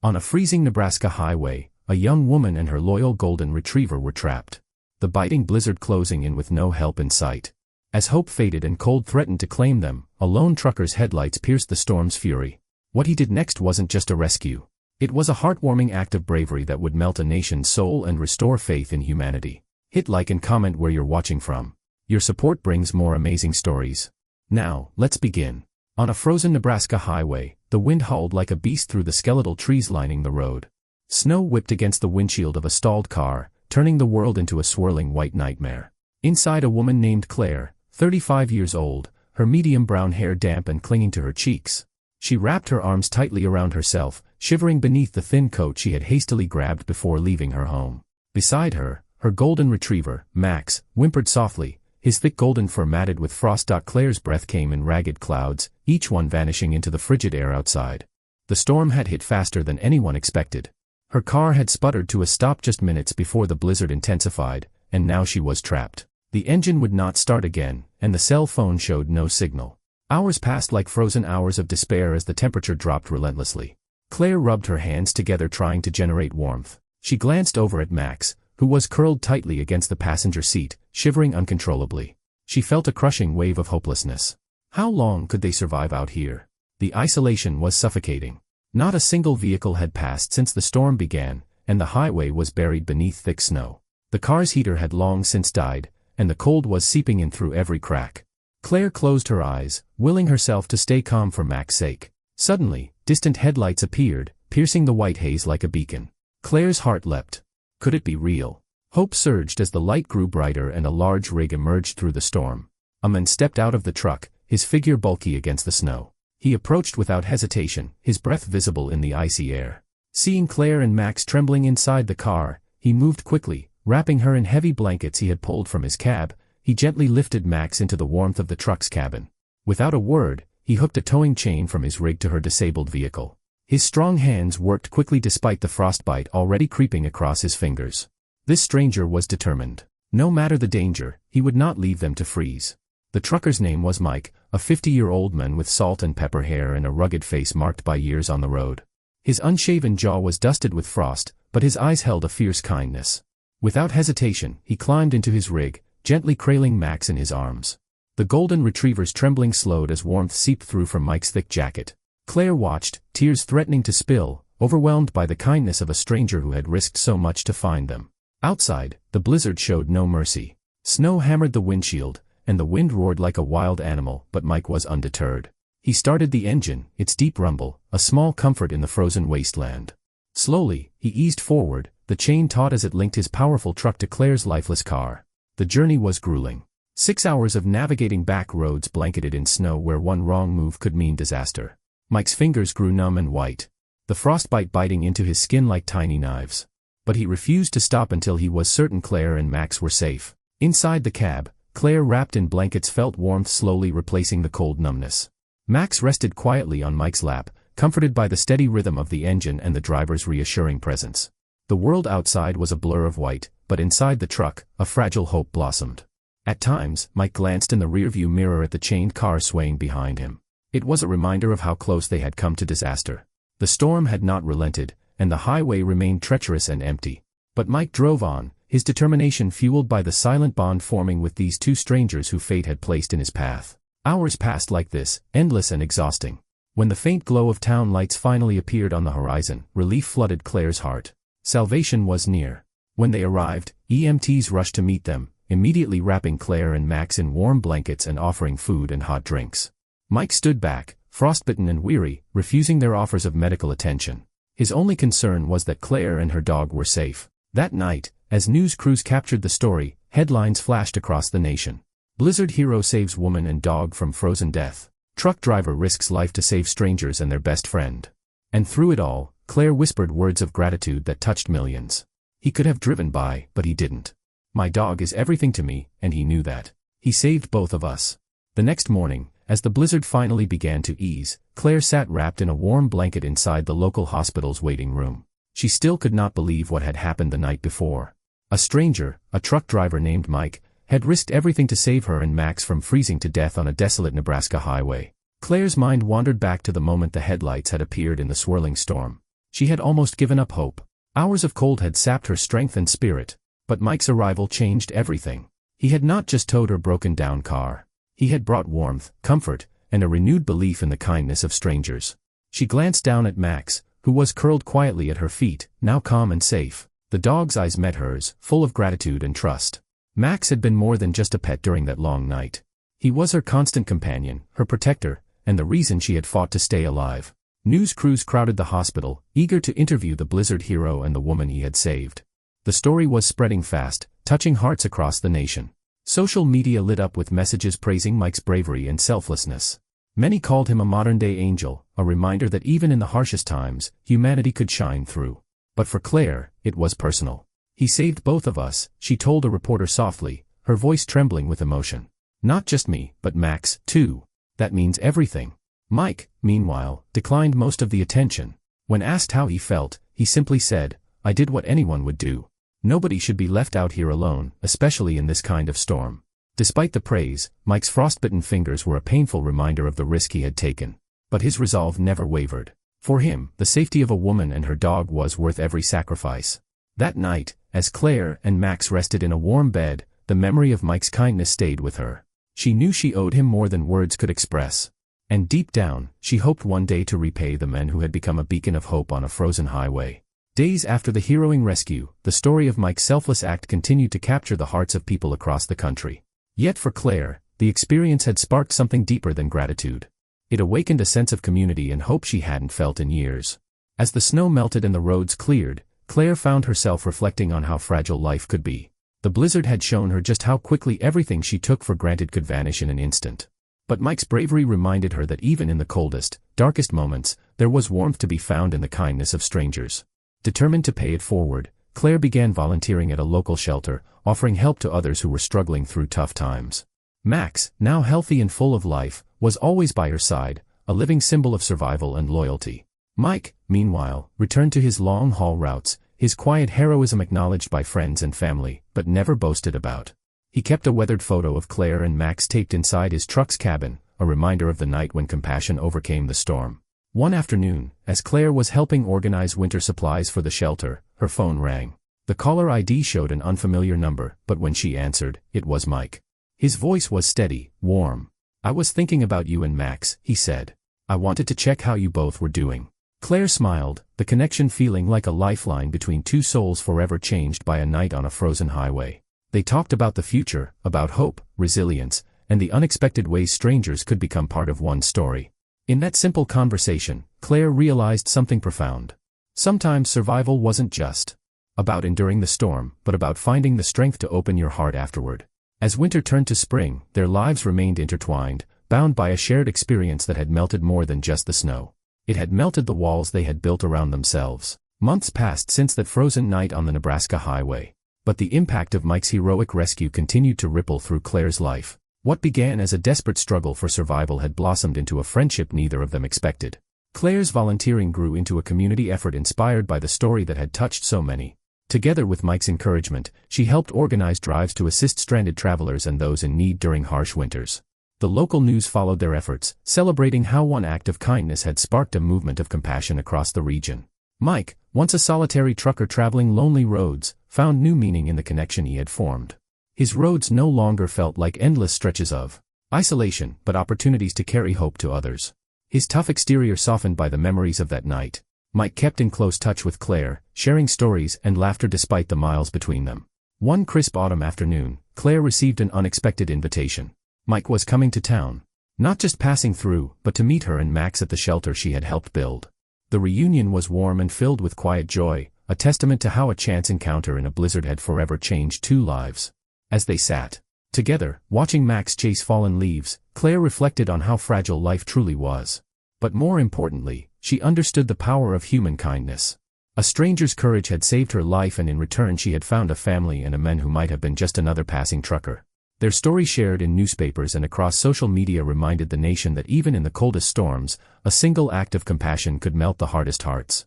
On a freezing Nebraska highway, a young woman and her loyal golden retriever were trapped. The biting blizzard closing in with no help in sight. As hope faded and cold threatened to claim them, a lone trucker's headlights pierced the storm's fury. What he did next wasn't just a rescue. It was a heartwarming act of bravery that would melt a nation's soul and restore faith in humanity. Hit like and comment where you're watching from. Your support brings more amazing stories. Now, let's begin. On a frozen Nebraska highway, the wind howled like a beast through the skeletal trees lining the road. Snow whipped against the windshield of a stalled car, turning the world into a swirling white nightmare. Inside, a woman named Claire, 35 years old, her medium brown hair damp and clinging to her cheeks. She wrapped her arms tightly around herself, shivering beneath the thin coat she had hastily grabbed before leaving her home. Beside her, her golden retriever, Max, whimpered softly, his thick golden fur matted with frost. Claire's breath came in ragged clouds, each one vanishing into the frigid air outside. The storm had hit faster than anyone expected. Her car had sputtered to a stop just minutes before the blizzard intensified, and now she was trapped. The engine would not start again, and the cell phone showed no signal. Hours passed like frozen hours of despair as the temperature dropped relentlessly. Claire rubbed her hands together trying to generate warmth. She glanced over at Max, who was curled tightly against the passenger seat, shivering uncontrollably. She felt a crushing wave of hopelessness. How long could they survive out here? The isolation was suffocating. Not a single vehicle had passed since the storm began, and the highway was buried beneath thick snow. The car's heater had long since died, and the cold was seeping in through every crack. Claire closed her eyes, willing herself to stay calm for Max's sake. Suddenly, distant headlights appeared, piercing the white haze like a beacon. Claire's heart leapt. Could it be real? Hope surged as the light grew brighter and a large rig emerged through the storm. A man stepped out of the truck, his figure bulky against the snow. He approached without hesitation, his breath visible in the icy air. Seeing Claire and Max trembling inside the car, he moved quickly, wrapping her in heavy blankets he had pulled from his cab. He gently lifted Max into the warmth of the truck's cabin. Without a word, he hooked a towing chain from his rig to her disabled vehicle. His strong hands worked quickly despite the frostbite already creeping across his fingers. This stranger was determined. No matter the danger, he would not leave them to freeze. The trucker's name was Mike, a 50-year-old man with salt and pepper hair and a rugged face marked by years on the road. His unshaven jaw was dusted with frost, but his eyes held a fierce kindness. Without hesitation, he climbed into his rig, gently cradling Max in his arms. The golden retriever's trembling slowed as warmth seeped through from Mike's thick jacket. Claire watched, tears threatening to spill, overwhelmed by the kindness of a stranger who had risked so much to find them. Outside, the blizzard showed no mercy. Snow hammered the windshield, and the wind roared like a wild animal, but Mike was undeterred. He started the engine, its deep rumble, a small comfort in the frozen wasteland. Slowly, he eased forward, the chain taut as it linked his powerful truck to Claire's lifeless car. The journey was grueling. 6 hours of navigating back roads blanketed in snow where one wrong move could mean disaster. Mike's fingers grew numb and white, the frostbite biting into his skin like tiny knives. But he refused to stop until he was certain Claire and Max were safe. Inside the cab, Claire wrapped in blankets felt warmth slowly replacing the cold numbness. Max rested quietly on Mike's lap, comforted by the steady rhythm of the engine and the driver's reassuring presence. The world outside was a blur of white, but inside the truck, a fragile hope blossomed. At times, Mike glanced in the rearview mirror at the chained car swaying behind him. It was a reminder of how close they had come to disaster. The storm had not relented, and the highway remained treacherous and empty. But Mike drove on, his determination fueled by the silent bond forming with these two strangers who fate had placed in his path. Hours passed like this, endless and exhausting. When the faint glow of town lights finally appeared on the horizon, relief flooded Claire's heart. Salvation was near. When they arrived, EMTs rushed to meet them, immediately wrapping Claire and Max in warm blankets and offering food and hot drinks. Mike stood back, frostbitten and weary, refusing their offers of medical attention. His only concern was that Claire and her dog were safe. That night, as news crews captured the story, headlines flashed across the nation. Blizzard hero saves woman and dog from frozen death. Truck driver risks life to save strangers and their best friend. And through it all, Claire whispered words of gratitude that touched millions. He could have driven by, but he didn't. My dog is everything to me, and he knew that. He saved both of us. The next morning, as the blizzard finally began to ease, Claire sat wrapped in a warm blanket inside the local hospital's waiting room. She still could not believe what had happened the night before. A stranger, a truck driver named Mike, had risked everything to save her and Max from freezing to death on a desolate Nebraska highway. Claire's mind wandered back to the moment the headlights had appeared in the swirling storm. She had almost given up hope. Hours of cold had sapped her strength and spirit. But Mike's arrival changed everything. He had not just towed her broken-down car. He had brought warmth, comfort, and a renewed belief in the kindness of strangers. She glanced down at Max, who was curled quietly at her feet, now calm and safe. The dog's eyes met hers, full of gratitude and trust. Max had been more than just a pet during that long night. He was her constant companion, her protector, and the reason she had fought to stay alive. News crews crowded the hospital, eager to interview the blizzard hero and the woman he had saved. The story was spreading fast, touching hearts across the nation. Social media lit up with messages praising Mike's bravery and selflessness. Many called him a modern-day angel, a reminder that even in the harshest times, humanity could shine through. But for Claire, it was personal. "He saved both of us," she told a reporter softly, her voice trembling with emotion. "Not just me, but Max, too. That means everything." Mike, meanwhile, declined most of the attention. When asked how he felt, he simply said, "I did what anyone would do. Nobody should be left out here alone, especially in this kind of storm." Despite the praise, Mike's frostbitten fingers were a painful reminder of the risk he had taken. But his resolve never wavered. For him, the safety of a woman and her dog was worth every sacrifice. That night, as Claire and Max rested in a warm bed, the memory of Mike's kindness stayed with her. She knew she owed him more than words could express. And deep down, she hoped one day to repay the men who had become a beacon of hope on a frozen highway. Days after the harrowing rescue, the story of Mike's selfless act continued to capture the hearts of people across the country. Yet for Claire, the experience had sparked something deeper than gratitude. It awakened a sense of community and hope she hadn't felt in years. As the snow melted and the roads cleared, Claire found herself reflecting on how fragile life could be. The blizzard had shown her just how quickly everything she took for granted could vanish in an instant. But Mike's bravery reminded her that even in the coldest, darkest moments, there was warmth to be found in the kindness of strangers. Determined to pay it forward, Claire began volunteering at a local shelter, offering help to others who were struggling through tough times. Max, now healthy and full of life, was always by her side, a living symbol of survival and loyalty. Mike, meanwhile, returned to his long-haul routes, his quiet heroism acknowledged by friends and family, but never boasted about. He kept a weathered photo of Claire and Max taped inside his truck's cabin, a reminder of the night when compassion overcame the storm. One afternoon, as Claire was helping organize winter supplies for the shelter, her phone rang. The caller ID showed an unfamiliar number, but when she answered, it was Mike. His voice was steady, warm. "I was thinking about you and Max," he said. "I wanted to check how you both were doing." Claire smiled, the connection feeling like a lifeline between two souls forever changed by a night on a frozen highway. They talked about the future, about hope, resilience, and the unexpected ways strangers could become part of one's story. In that simple conversation, Claire realized something profound. Sometimes survival wasn't just about enduring the storm, but about finding the strength to open your heart afterward. As winter turned to spring, their lives remained intertwined, bound by a shared experience that had melted more than just the snow. It had melted the walls they had built around themselves. Months passed since that frozen night on the Nebraska highway. But the impact of Mike's heroic rescue continued to ripple through Claire's life. What began as a desperate struggle for survival had blossomed into a friendship neither of them expected. Claire's volunteering grew into a community effort inspired by the story that had touched so many. Together with Mike's encouragement, she helped organize drives to assist stranded travelers and those in need during harsh winters. The local news followed their efforts, celebrating how one act of kindness had sparked a movement of compassion across the region. Mike, once a solitary trucker traveling lonely roads, found new meaning in the connection he had formed. His roads no longer felt like endless stretches of isolation, but opportunities to carry hope to others. His tough exterior softened by the memories of that night. Mike kept in close touch with Claire, sharing stories and laughter despite the miles between them. One crisp autumn afternoon, Claire received an unexpected invitation. Mike was coming to town. Not just passing through, but to meet her and Max at the shelter she had helped build. The reunion was warm and filled with quiet joy, a testament to how a chance encounter in a blizzard had forever changed two lives. As they sat together, watching Max chase fallen leaves, Claire reflected on how fragile life truly was. But more importantly, she understood the power of human kindness. A stranger's courage had saved her life, and in return she had found a family and a man who might have been just another passing trucker. Their story shared in newspapers and across social media reminded the nation that even in the coldest storms, a single act of compassion could melt the hardest hearts.